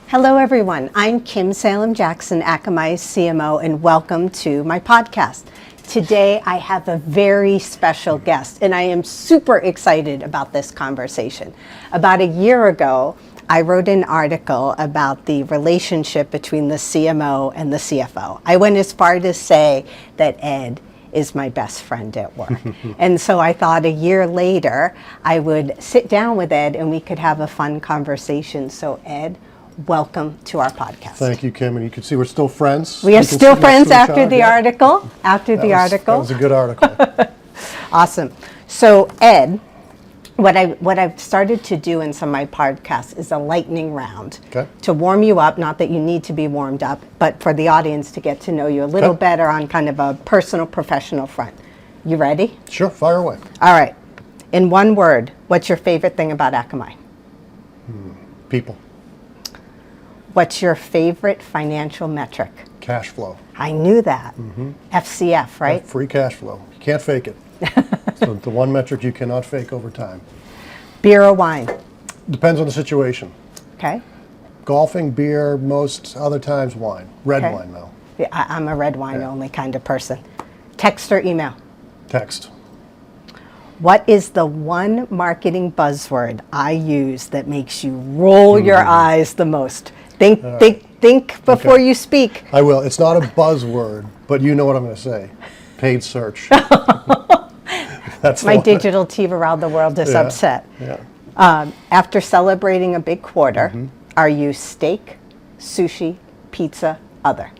Hello, everyone. I'm Kim Salem-Jackson, Akamai's CMO, and welcome to my podcast. Today, I have a very special guest, and I am super excited about this conversation. About a year ago, I wrote an article about the relationship between the CMO and the CFO. I went as far to say that Ed is my best friend at work. And so I thought a year later, I would sit down with Ed and we could have a fun conversation. So Ed, welcome to our podcast. Thank you, Kim. And you can see we're still friends. We are still friends after the article. That was a good article. Awesome. So Ed, what I've started to do in some of my podcasts is a lightning round to warm you up. Not that you need to be warmed up, but for the audience to get to know you a little better on kind of a personal, professional front. You ready? Sure. Fire away. All right. In one word, what's your favorite thing about Akamai? People. What's your favorite financial metric? Cash flow. I knew that. FCF, right? Free cash flow. You can't fake it. So the one metric you cannot fake over time. Beer or wine? Depends on the situation. Okay. Golfing, beer, most other times wine. Red wine, though. Yeah, I'm a red wine only kind of person. Text or email? Text. What is the one marketing buzzword I use that makes you roll your eyes the most? Think before you speak. I will. It's not a buzzword, but you know what I'm going to say. Paid search. That's my digital team around the world is upset. Yeah. After celebrating a big quarter, are you steak, sushi, pizza, other?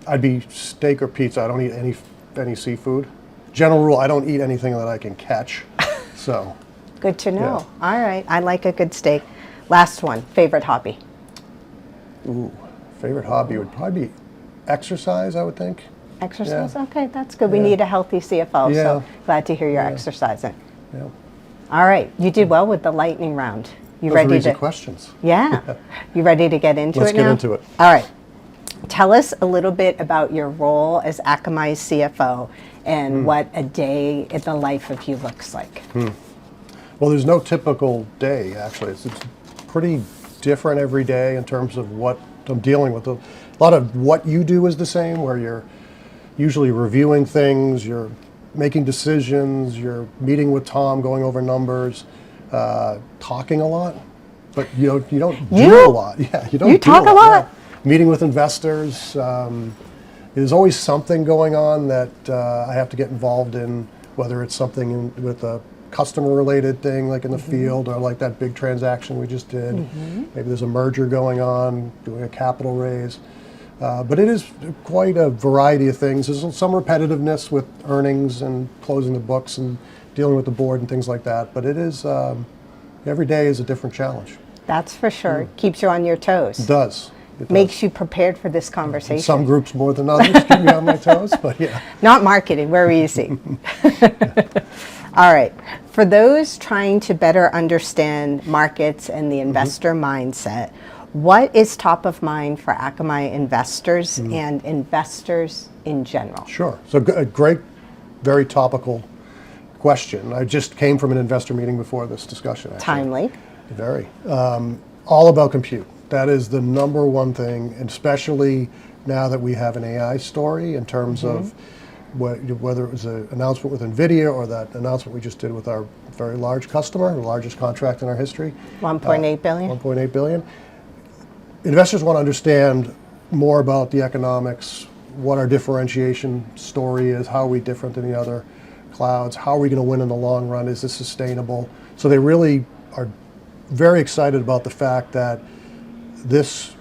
I'd be steak or pizza. I don't eat any seafood. General rule, I don't eat anything that I can catch. So. Good to know. Yeah. All right. I like a good steak. Last one. Favorite hobby? Ooh, favorite hobby would probably be exercise, I would think. Exercise? Yeah. Okay, that's good. We need a healthy CFO, so glad to hear you're exercising. Yeah. All right. You did well with the lightning round. You Those ready are easy to questions. Yeah. You ready to get into Let's it now? Let's get into it. All right. Tell us a little bit about your role as Akamai's CFO and what a day in the life of you looks like. Well, there's no typical day, actually. It's pretty different every day in terms of what I'm dealing with. A lot of what you do is the same, where you're usually reviewing things, you're making decisions, you're meeting with Tom, going over numbers, talking a lot, but you don't do a lot. Yeah, you don't. You talk a lot. Yeah. Meeting with investors. There's always something going on that I have to get involved in, whether it's something with a customer-related thing like in the field, or like that big transaction we just did. Maybe there's a merger going on, doing a capital raise. But it is quite a variety of things. There's some repetitiveness with earnings and closing the books and dealing with the board and things like that. But it is, every day is a different challenge. That's for sure. Keeps you on your toes. It does. Makes you prepared for this conversation. Some groups more than others keep me on my toes, but yeah. Not marketing, we're easy. All right. For those trying to better understand markets and the investor mindset, what is top of mind for Akamai investors and investors in general? Sure. So a great, very topical question. I just came from an investor meeting before this discussion, actually. Timely. Very. All about compute. That is the number one thing, and especially now that we have an AI story in terms of whether it was an announcement with NVIDIA or that announcement we just did with our very large customer, the largest contract in our history. 1.8 billion? 1.8 billion. Investors want to understand more about the economics, what our differentiation story is, how are we different than the other clouds, how are we going to win in the long run, is this sustainable? So they really are very excited about the fact that this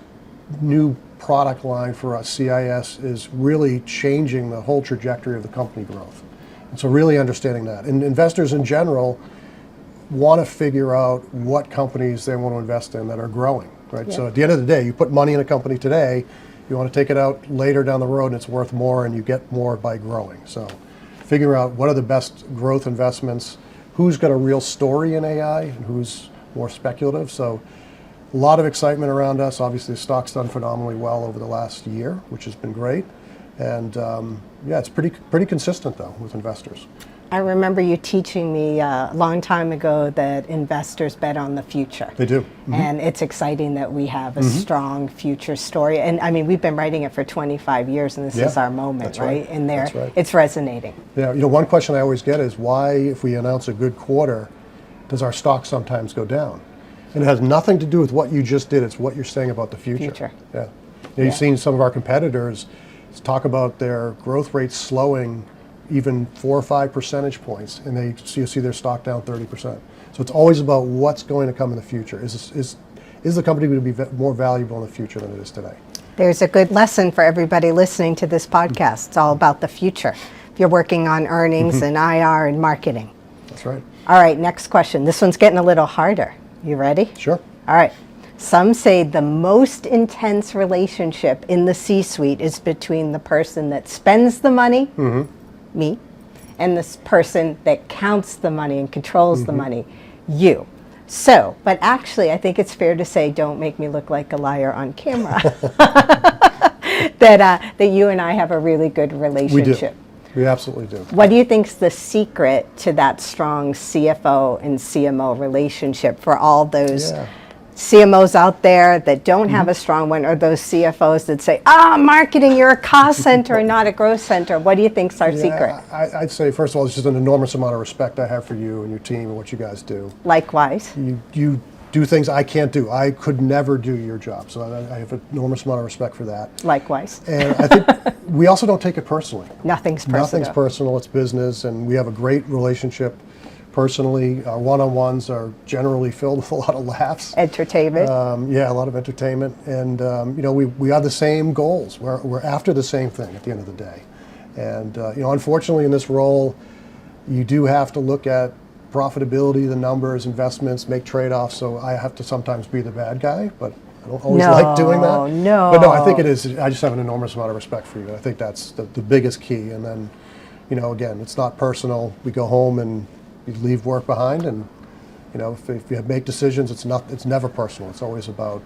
new product line for us, CIS, is really changing the whole trajectory of the company growth. And so really understanding that. And investors in general want to figure out what companies they want to invest in that are growing, right? Yeah. So at the end of the day, you put money in a company today, you want to take it out later down the road and it's worth more and you get more by growing. So figure out what are the best growth investments, who's got a real story in AI and who's more speculative. So a lot of excitement around us. Obviously, the stock's done phenomenally well over the last year, which has been great. And yeah, it's pretty consistent though with investors. I remember you teaching me a long time ago that investors bet on the future. They do. Mm-hmm. And it's exciting that we have a strong future story. And I mean, we've been writing it for 25 years, and this is our moment, right? And it's resonating. Yeah, one question I always get is why, if we announce a good quarter, does our stock sometimes go down? And it has nothing to do with what you just did. It's what you're saying about the future. Yeah. You've seen some of our competitors talk about their growth rates slowing even 4 or 5 percentage points, and you see their stock down 30%. So it's always about what's going to come in the future. Is the company going to be more valuable in the future than it is today? There's a good lesson for everybody listening to this podcast. It's all about the future. If you're working on earnings and IR and marketing. That's right. All right, next question. This one's getting a little harder. You ready? Sure. All right. Some say the most intense relationship in the C-suite is between the person that spends the money, me, and this person that counts the money and controls the money, you. So, but actually, I think it's fair to say, don't make me look like a liar on camera, that you and I have a really good relationship. We do. We absolutely do. What do you think's the secret to that strong CFO and CMO relationship for all those CMOs out there that don't have a strong one, or those CFOs that say, marketing, you're a cost center and not a growth center? What do you think's our secret? I'd say, first of all, it's just an enormous amount of respect I have for you and your team and what you guys do. Likewise. You do things I can't do. I could never do your job, so I have an enormous amount of respect for that. Likewise. And I think we also don't take it personally. Nothing's personal. Nothing's personal, it's business, and we have a great relationship. Personally, our one-on-ones are generally filled with a lot of laughs. Entertainment. A lot of entertainment. And, we have the same goals. We're after the same thing at the end of the day. And, unfortunately in this role, you do have to look at profitability, the numbers, investments, make trade-offs. So I have to sometimes be the bad guy, but I don't always like doing that. No. But no, I think it is. I just have an enormous amount of respect for you. I think that's the biggest key. And then, again, it's not personal. We go home and you leave work behind, and if you make decisions, it's never personal. It's always about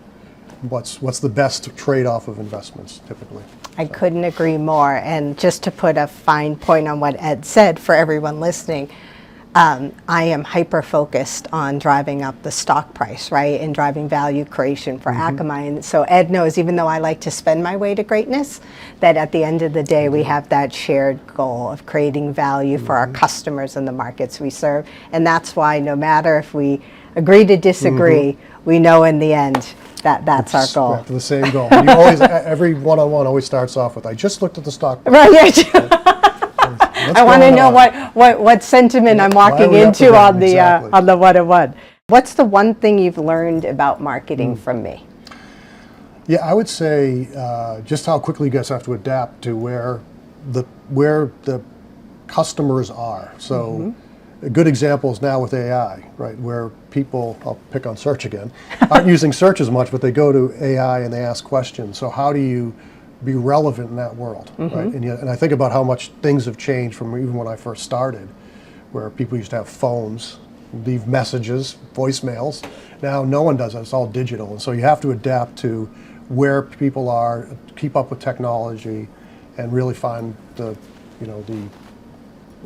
what's the best trade-off of investments typically. I couldn't agree more. And just to put a fine point on what Ed said for everyone listening, I am hyper-focused on driving up the stock price, right, and driving value creation for Akamai. And so Ed knows, even though I like to spend my way to greatness, that at the end of the day, we have that shared goal of creating value for our customers and the markets we serve. And that's why no matter if we agree to disagree, we know in the end that's our goal. After the same goal. You always, every one-on-one always starts off with, I just looked at the stock price. Right. I want to know what sentiment I'm walking into on the one-on-one. What's the one thing you've learned about marketing from me? Yeah, I would say just how quickly you guys have to adapt to where the customers are. So a good example is now with AI, right, where people, I'll pick on search again, aren't using search as much, but they go to AI and they ask questions. So how do you be relevant in that world, right? And I think about how much things have changed from even when I first started, where people used to have phones, leave messages, voicemails. Now no one does that. It's all digital, and so you have to adapt to where people are, keep up with technology, and really find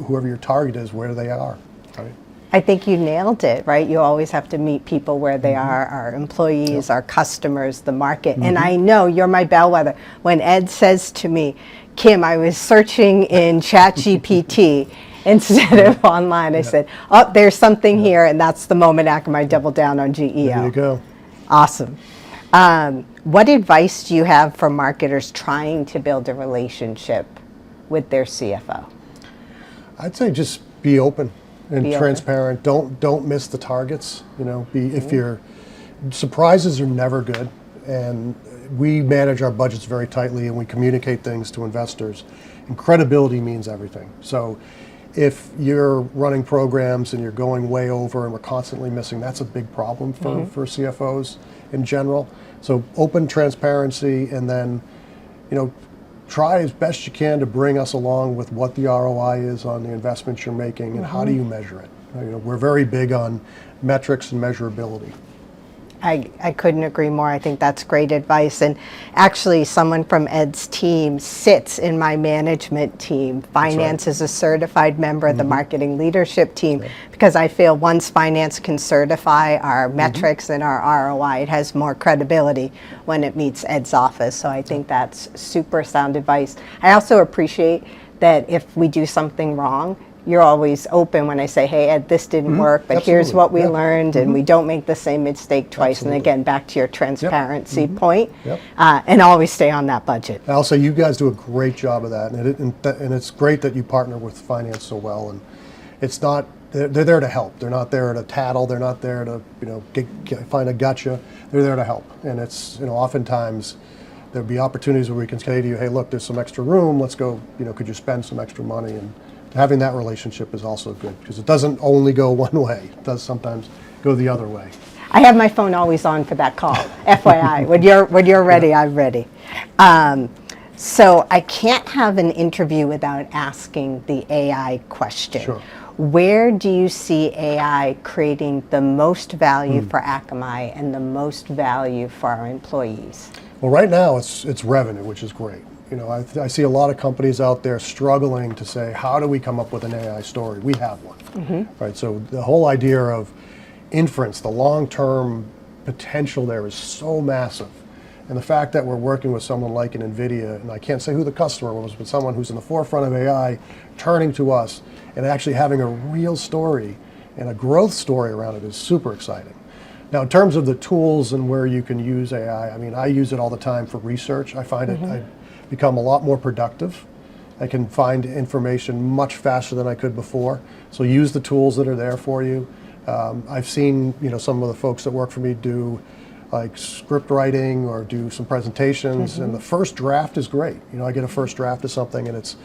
whoever your target is, where they are, right? I think you nailed it, right? You always have to meet people where they are, our employees, our customers, the market. And I know you're my bellwether. When Ed says to me, Kim, I was searching in ChatGPT instead of online, I said, there's something here, and that's the moment Akamai doubled down on GEO. There you go. Awesome. What advice do you have for marketers trying to build a relationship with their CFO? I'd say just be open and Be transparent. Don't miss the targets. If you're surprises are never good, and we manage our budgets very tightly, and we communicate things to investors. And credibility means everything. So, if you're running programs and you're going way over and we're constantly missing, that's a big problem for CFOs in general. So, open transparency, and then, try as best you can to bring us along with what the ROI is on the investments you're making and how do you measure it. We're very big on metrics and measurability. I couldn't agree more. I think that's great advice. And actually, someone from Ed's team sits in my management team. Finance is a certified member of the marketing leadership team, because I feel once finance can certify our metrics and our ROI, it has more credibility when it meets Ed's office. So I think that's super sound advice. I also appreciate that if we do something wrong, you're always open when I say, hey, Ed, this didn't work, but here's what we learned, and we don't make the same mistake twice. And again, back to your transparency point, and always stay on that budget. I'll say you guys do a great job of that, and it's great that you partner with finance so well. And it's not, they're there to help. They're not there to tattle. They're not there to, find a gotcha. They're there to help. And it's, oftentimes there'll be opportunities where we can say to you, hey, look, there's some extra room. Let's go, could you spend some extra money? And having that relationship is also good, because it doesn't only go one way. It does sometimes go the other way. I have my phone always on for that call. FYI, when you're ready, I'm ready. So I can't have an interview without asking the AI question. Sure. Where do you see AI creating the most value for Akamai and the most value for our employees? Well, right now it's revenue, which is great. I see a lot of companies out there struggling to say, how do we come up with an AI story? We have one, right? So the whole idea of inference, the long-term potential there is so massive. And the fact that we're working with someone like an NVIDIA, and I can't say who the customer was, but someone who's in the forefront of AI, turning to us and actually having a real story and a growth story around it is super exciting. Now, in terms of the tools and where you can use AI, I use it all the time for research. I find I become a lot more productive. I can find information much faster than I could before. So use the tools that are there for you. I've seen some of the folks that work for me do like script writing or do some presentations, and the first draft is great. I get a first draft of something and it's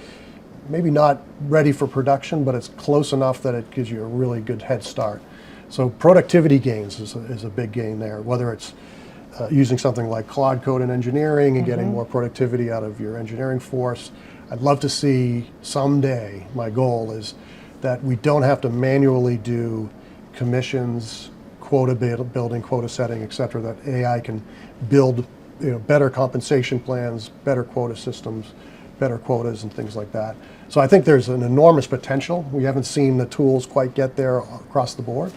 maybe not ready for production, but it's close enough that it gives you a really good head start. So productivity gains is a big gain there, whether it's using something like Claude Code in engineering and getting more productivity out of your engineering force. I'd love to see someday, my goal is that we don't have to manually do commissions, quota building, quota setting, et cetera, that AI can build better compensation plans, better quota systems, better quotas and things like that. So I think there's an enormous potential. We haven't seen the tools quite get there across the board,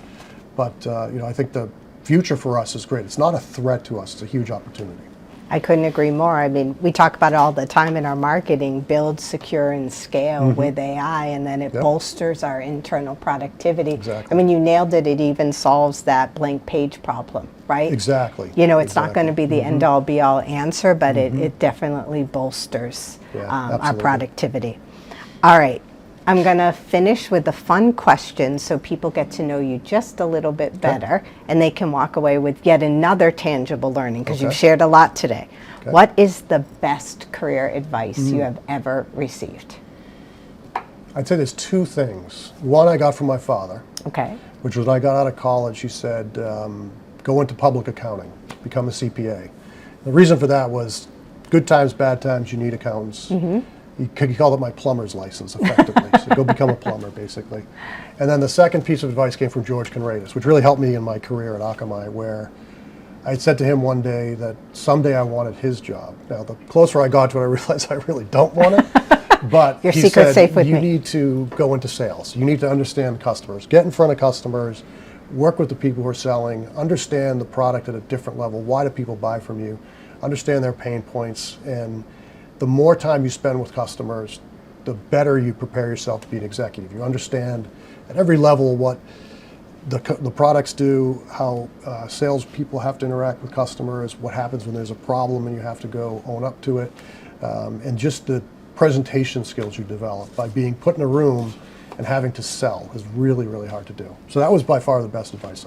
but I think the future for us is great. It's not a threat to us, it's a huge opportunity. I couldn't agree more. We talk about it all the time in our marketing, build, secure, and scale with AI, and then it bolsters our internal productivity. Exactly. You nailed it. It even solves that blank page problem, right? Exactly. It's not going to be the end-all, be-all answer, but it definitely bolsters our productivity. All right. I'm going to finish with a fun question so people get to know you just a little bit better, and they can walk away with yet another tangible learning, because you've shared a lot today. What is the best career advice you have ever received? I'd say there's two things. One I got from my father, which was when I got out of college. He said, go into public accounting, become a CPA. The reason for that was good times, bad times, you need accountants. He called it my plumber's license, effectively. So go become a plumber, basically. And then the second piece of advice came from George Conradis, which really helped me in my career at Akamai, where I had said to him one day that someday I wanted his job. Now, the closer I got to it, I realized I really don't want it. But Your he secret's said, safe with you me. need to go into sales. You need to understand customers. Get in front of customers. Work with the people who are selling. Understand the product at a different level. Why do people buy from you? Understand their pain points. And the more time you spend with customers, the better you prepare yourself to be an executive. You understand at every level what the products do, how salespeople have to interact with customers, what happens when there's a problem and you have to go own up to it, and just the presentation skills you develop by being put in a room and having to sell is really, really hard to do. So that was by far the best advice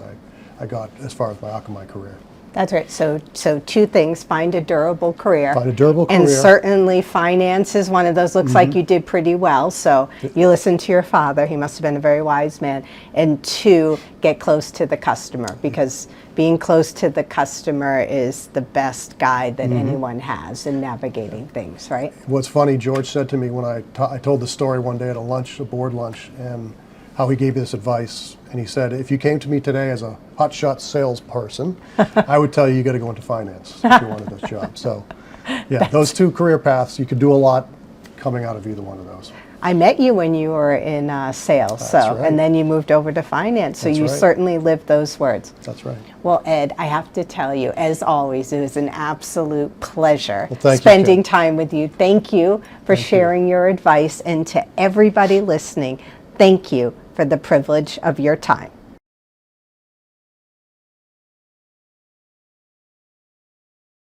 I got as far as my Akamai career. That's right. So two things: find a durable career. Find a durable career. And certainly finance is one of those. Looks like you did pretty well. So you listened to your father. He must have been a very wise man. And two, get close to the customer, because being close to the customer is the best guide that anyone has in navigating things, right? What's funny, George said to me when I told the story one day at a board lunch, and how he gave me this advice. And he said, if you came to me today as a hotshot salesperson, I would tell you got to go into finance if you wanted this job. So, yeah, those two career paths, you could do a lot coming out of either one of those. I met you when you were in sales, That's right. and then you moved over to finance, so That's you right. certainly lived those words. That's right. Well, Ed, I have to tell you, as always, it was an absolute pleasure Well, thank you, spending Kim. time with you. Thank you for Thank sharing your advice, and to everybody listening, thank you for the privilege of your time.